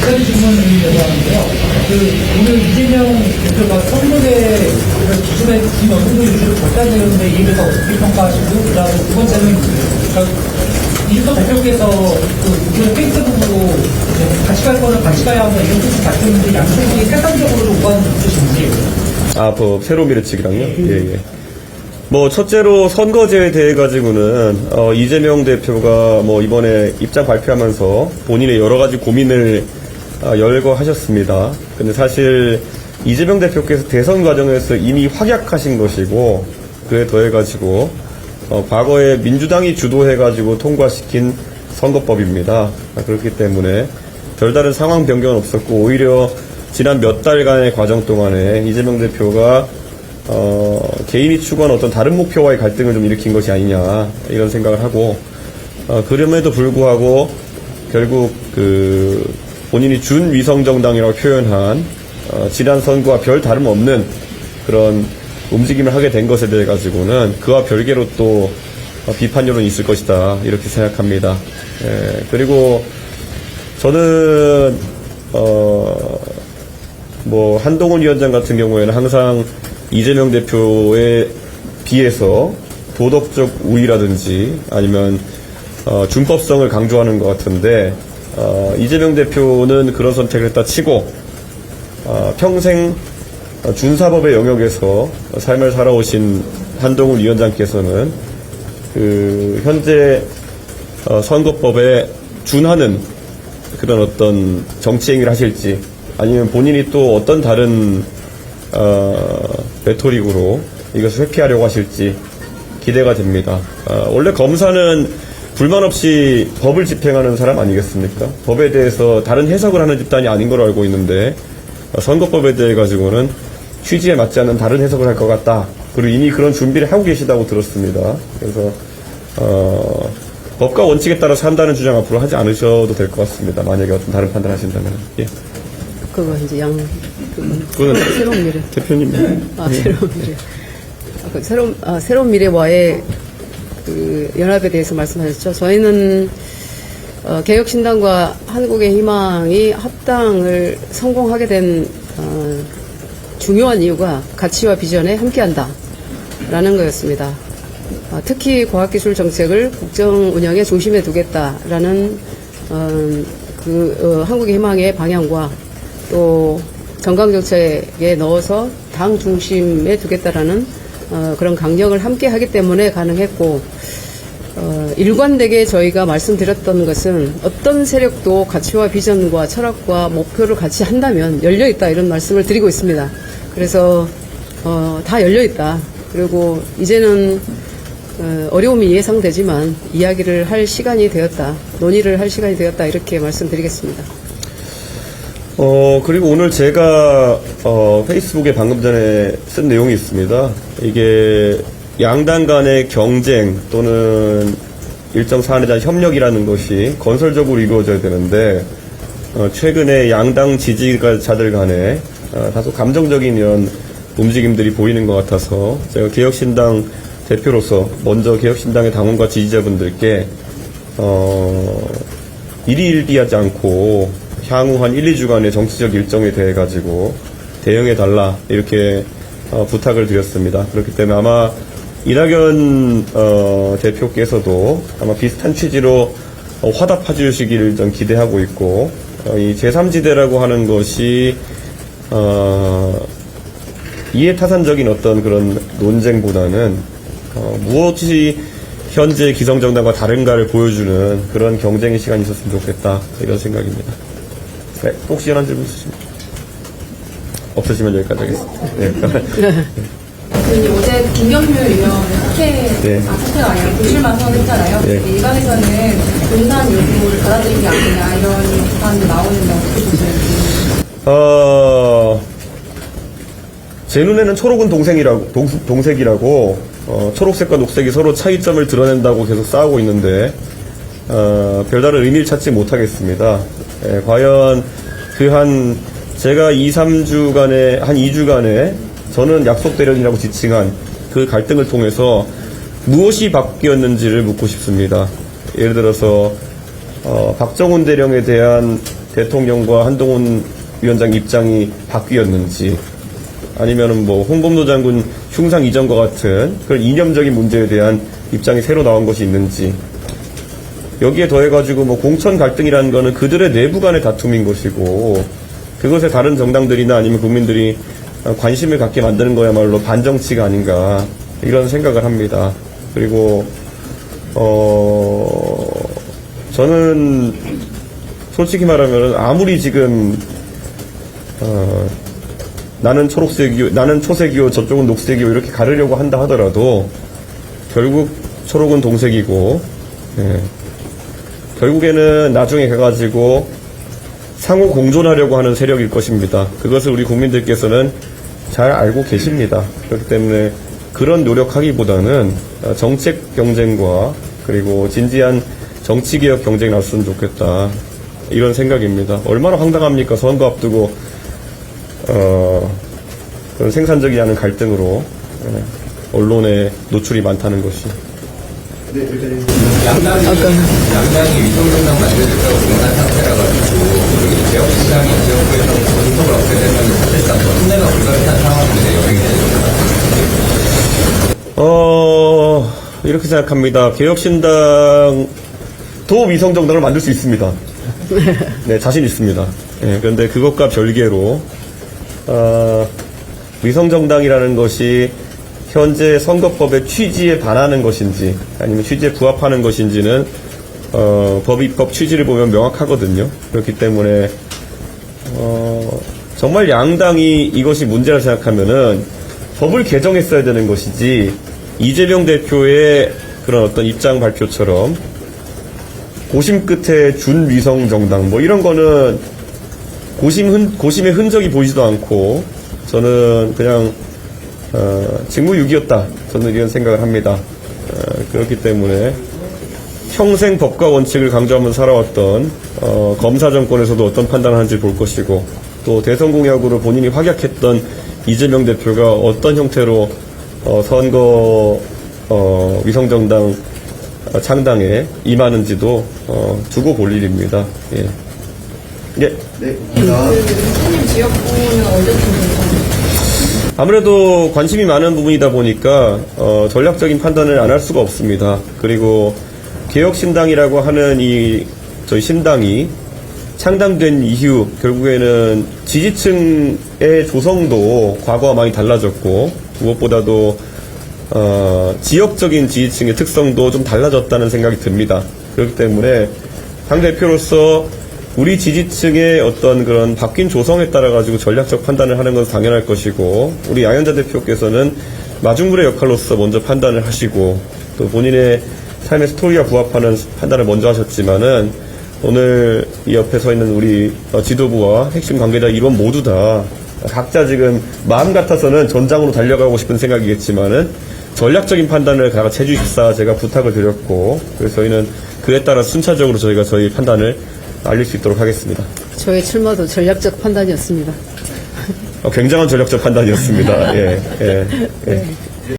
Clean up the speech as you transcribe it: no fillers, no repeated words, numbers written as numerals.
가지 질문을 하는데요. 오늘 이재명 대표가 선거대 기준에 지금 어느 정도 유지를 결단되는데 이에 대해서 어떻게 평가하시고, 그 다음에 두 번째는 이준석 대표께서 이번 페이스북으로 같이 갈 거는 같이 가야 한다 이런 뜻을 밝혔는데 양쪽이 세상적으로 오가는 뜻인지. 새로 미래측이랑요? 예. 첫째로 선거제에 대해 가지고는, 이재명 대표가 이번에 입장 발표하면서 본인의 여러 가지 고민을, 열거하셨습니다. 근데 사실, 이재명 대표께서 대선 과정에서 이미 확약하신 것이고, 그에 더해가지고, 과거에 민주당이 주도해가지고 통과시킨 선거법입니다. 그렇기 때문에 별다른 상황 변경은 없었고, 오히려 지난 몇 달간의 과정 동안에 이재명 대표가 개인이 추구한 어떤 다른 목표와의 갈등을 좀 일으킨 것이 아니냐 이런 생각을 하고, 그럼에도 불구하고 결국 본인이 준위성정당이라고 표현한 지난 선거와 별 다름없는 그런 움직임을 하게 된 것에 대해 가지고는 그와 별개로 또 비판 여론이 있을 것이다 이렇게 생각합니다. 그리고 저는 한동훈 위원장 같은 경우에는 항상 이재명 대표에 비해서 도덕적 우위라든지 아니면 준법성을 강조하는 것 같은데, 이재명 대표는 그런 선택을 했다 치고 평생 준사법의 영역에서 삶을 살아오신 한동훈 위원장께서는 현재 선거법에 준하는 그런 어떤 정치 행위를 하실지, 아니면 본인이 또 어떤 다른 레토릭으로 이것을 회피하려고 하실지 기대가 됩니다. 원래 검사는 불만 없이 법을 집행하는 사람 아니겠습니까? 법에 대해서 다른 해석을 하는 집단이 아닌 걸로 알고 있는데, 선거법에 대해 가지고는 취지에 맞지 않는 다른 해석을 할 것 같다. 그리고 이미 그런 준비를 하고 계시다고 들었습니다. 그래서 법과 원칙에 따라서 한다는 주장 앞으로 하지 않으셔도 될 것 같습니다. 만약에 어떤 다른 판단 하신다면. 예. 그거 이제 그거는 새로운 미래. 대표님. 새로운 미래. 새로운 미래와의 연합에 대해서 말씀하셨죠. 저희는 개혁신당과 한국의 희망이 합당을 성공하게 된 중요한 이유가 가치와 비전에 함께한다라는 거였습니다. 특히 과학기술 정책을 국정 운영에 중심에 두겠다라는 한국의 희망의 방향과 또 정강정책에 넣어서 당 중심에 두겠다라는 그런 강령을 함께 하기 때문에 가능했고, 일관되게 저희가 말씀드렸던 것은 어떤 세력도 가치와 비전과 철학과 목표를 같이 한다면 열려있다 이런 말씀을 드리고 있습니다. 그래서 다 열려있다. 그리고 이제는 어려움이 예상되지만 이야기를 할 시간이 되었다. 논의를 할 시간이 되었다. 이렇게 말씀드리겠습니다. 그리고 오늘 제가 페이스북에 방금 전에 쓴 내용이 있습니다. 이게 양당 간의 경쟁 또는 일정 사안에 대한 협력이라는 것이 건설적으로 이루어져야 되는데, 최근에 양당 지지자들 간에 다소 감정적인 이런 움직임들이 보이는 것 같아서 제가 개혁신당 대표로서 먼저 개혁신당의 당원과 지지자분들께 일희일비하지 않고 향후 한 1, 2주간의 정치적 일정에 대해 가지고 대응해달라 이렇게 부탁을 드렸습니다. 그렇기 때문에 아마 이낙연 대표께서도 아마 비슷한 취지로 화답해 주시기를 좀 기대하고 있고, 이 제3지대라고 하는 것이 이해타산적인 어떤 그런 논쟁보다는 무엇이 현재 기성정당과 다른가를 보여주는 그런 경쟁의 시간이 있었으면 좋겠다 이런 생각입니다. 네, 혹시 연한 질문 있으십니까? 없으시면 여기까지 하겠습니다. 네. 어제 김경률 의원 사퇴가 아니라 불출마 선언했잖아요. 네. 일각에서는 용산 요구를 받아들이지 않느냐 이런 비판도 나오는데 어떻게 보시는지. 제 눈에는 초록은 동색이라고 초록색과 녹색이 서로 차이점을 드러낸다고 계속 싸우고 있는데, 별다른 의미를 찾지 못하겠습니다. 과연 제가 2주간에 저는 약속 대련이라고 지칭한 그 갈등을 통해서 무엇이 바뀌었는지를 묻고 싶습니다. 예를 들어서 박정훈 대령에 대한 대통령과 한동훈 위원장 입장이 바뀌었는지, 아니면은 뭐 홍범도 장군 흉상 이전과 같은 그런 이념적인 문제에 대한 입장이 새로 나온 것이 있는지, 여기에 더해가지고 뭐 공천 갈등이라는 거는 그들의 내부 간의 다툼인 것이고, 그것에 다른 정당들이나 아니면 국민들이 관심을 갖게 만드는 거야말로 반정치가 아닌가, 이런 생각을 합니다. 그리고 저는 솔직히 말하면 아무리 지금 나는 초록색이요, 나는 초색이요, 저쪽은 녹색이요 이렇게 가르려고 한다 하더라도 결국 초록은 동색이고, 예. 결국에는 나중에 가가지고 상호 공존하려고 하는 세력일 것입니다. 그것을 우리 국민들께서는 잘 알고 계십니다. 그렇기 때문에 그런 노력하기보다는 정책 경쟁과 그리고 진지한 정치개혁 경쟁이 났으면 좋겠다, 이런 생각입니다. 얼마나 황당합니까? 선거 앞두고 그런 생산적이지 않은 갈등으로 언론에 노출이 많다는 것이. 양당이 위성정당 만들겠다고 공한 상태라 가지고 우리 개혁신당이 지역구에서 공석을 얻게 되면 사실상 혼내가 불가능한 상황인데 이렇게 생각합니다. 개혁신당도 위성정당을 만들 수 있습니다. 네, 자신 있습니다. 네, 그런데 그것과 별개로 위성정당이라는 것이 현재 선거법의 취지에 반하는 것인지 아니면 취지에 부합하는 것인지는 법 취지를 보면 명확하거든요. 그렇기 때문에 정말 양당이 이것이 문제라 생각하면은 법을 개정했어야 되는 것이지, 이재명 대표의 그런 어떤 입장 발표처럼 고심 끝에 준위성정당 뭐 이런 거는 고심의 흔적이 보이지도 않고, 저는 그냥 직무유기였다, 저는 이런 생각을 합니다. 그렇기 때문에 평생 법과 원칙을 강조하면서 살아왔던 검사 정권에서도 어떤 판단을 하는지 볼 것이고, 또 대선 공약으로 본인이 확약했던 이재명 대표가 어떤 형태로 선거 위성정당 창당에 임하는지도 두고 볼 일입니다. 예. 예. 신임 지역구는 언제쯤 아무래도 관심이 많은 부분이다 보니까 전략적인 판단을 안 할 수가 없습니다. 그리고 개혁신당이라고 하는 저희 신당이 창당된 이후 결국에는 지지층의 조성도 과거와 많이 달라졌고, 무엇보다도 지역적인 지지층의 특성도 좀 달라졌다는 생각이 듭니다. 그렇기 때문에 당대표로서 우리 지지층의 어떤 그런 바뀐 조성에 따라 가지고 전략적 판단을 하는 것은 당연할 것이고, 우리 양현자 대표께서는 마중물의 역할로서 먼저 판단을 하시고, 또 본인의 삶의 스토리와 부합하는 판단을 먼저 하셨지만은, 오늘 이 옆에 서 있는 우리 지도부와 핵심 관계자 일원 모두 다 각자 지금 마음 같아서는 전장으로 달려가고 싶은 생각이겠지만은 전략적인 판단을 같이 해주십사 제가 부탁을 드렸고, 그래서 저희는 그에 따라 순차적으로 저희가 저희 판단을 알릴 수 있도록 하겠습니다. 저의 출마도 전략적 판단이었습니다. 굉장한 전략적 판단이었습니다. 예, 예, 예.